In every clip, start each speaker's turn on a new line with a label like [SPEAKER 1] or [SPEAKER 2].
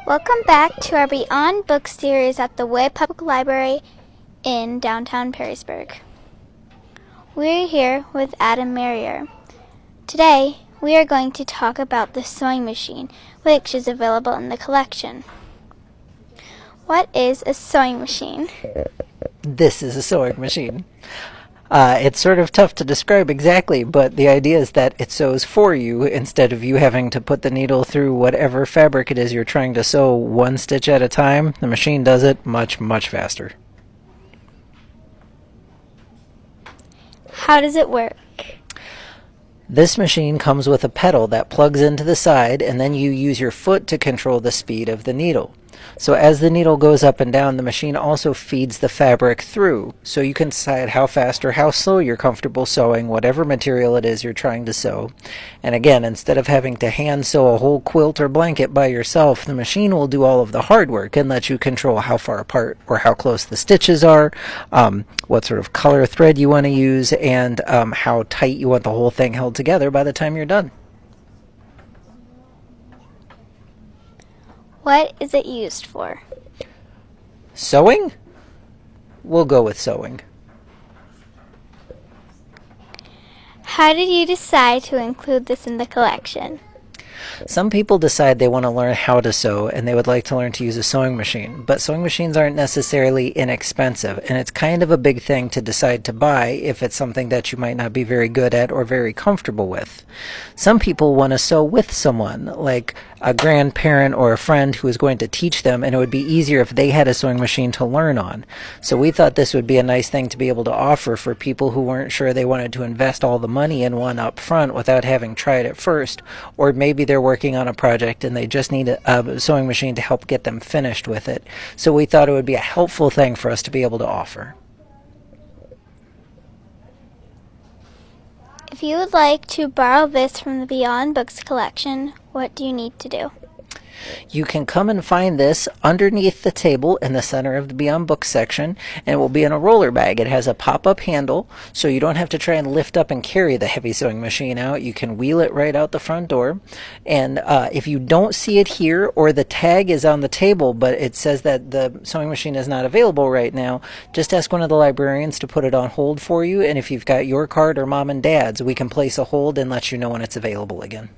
[SPEAKER 1] Welcome back to our Beyond Book series at the Way Public Library in downtown Perrysburg. We're here with Adam Marrier. Today, we are going to talk about the sewing machine, which is available in the collection. What is a sewing machine?
[SPEAKER 2] This is a sewing machine. It's sort of tough to describe exactly, but the idea is that it sews for you instead of you having to put the needle through whatever fabric it is you're trying to sew one stitch at a time. The machine does it much, much faster.
[SPEAKER 1] How does it work?
[SPEAKER 2] This machine comes with a pedal that plugs into the side, and then you use your foot to control the speed of the needle. So as the needle goes up and down, the machine also feeds the fabric through, so you can decide how fast or how slow you're comfortable sewing whatever material it is you're trying to sew. And again, instead of having to hand sew a whole quilt or blanket by yourself, the machine will do all of the hard work and let you control how far apart or how close the stitches are, what sort of color thread you want to use, and how tight you want the whole thing held together by the time you're done.
[SPEAKER 1] What is it used for?
[SPEAKER 2] Sewing? We'll go with sewing.
[SPEAKER 1] How did you decide to include this in the collection?
[SPEAKER 2] Some people decide they want to learn how to sew and they would like to learn to use a sewing machine, but sewing machines aren't necessarily inexpensive, and it's kind of a big thing to decide to buy if it's something that you might not be very good at or very comfortable with. Some people want to sew with someone, like a grandparent or a friend who is going to teach them, and it would be easier if they had a sewing machine to learn on. So we thought this would be a nice thing to be able to offer for people who weren't sure they wanted to invest all the money in one up front without having tried it first, or maybe they're working on a project and they just need a sewing machine to help get them finished with it. So we thought it would be a helpful thing for us to be able to offer.
[SPEAKER 1] If you would like to borrow this from the Beyond Books collection, what do you need to do?
[SPEAKER 2] You can come and find this underneath the table in the center of the Beyond Books section, and it will be in a roller bag. It has a pop-up handle, so you don't have to try and lift up and carry the heavy sewing machine out. You can wheel it right out the front door. And if you don't see it here, or the tag is on the table, but it says that the sewing machine is not available right now, just ask one of the librarians to put it on hold for you, and if you've got your card or mom and dad's, we can place a hold and let you know when it's available again.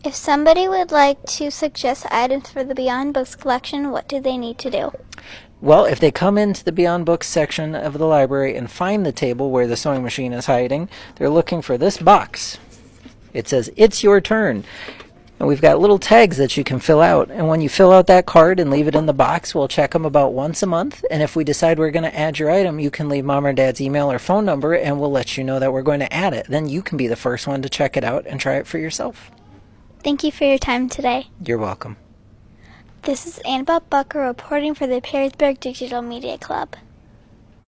[SPEAKER 1] If somebody would like to suggest items for the Beyond Books collection, what do they need to do?
[SPEAKER 2] Well, if they come into the Beyond Books section of the library and find the table where the sewing machine is hiding, they're looking for this box. It says, "It's your turn." And we've got little tags that you can fill out. And when you fill out that card and leave it in the box, we'll check them about once a month. And if we decide we're going to add your item, you can leave mom or dad's email or phone number, and we'll let you know that we're going to add it. Then you can be the first one to check it out and try it for yourself.
[SPEAKER 1] Thank you for your time today.
[SPEAKER 2] You're welcome.
[SPEAKER 1] This is Annabelle Bucko reporting for the Perrysburg Digital Media Club.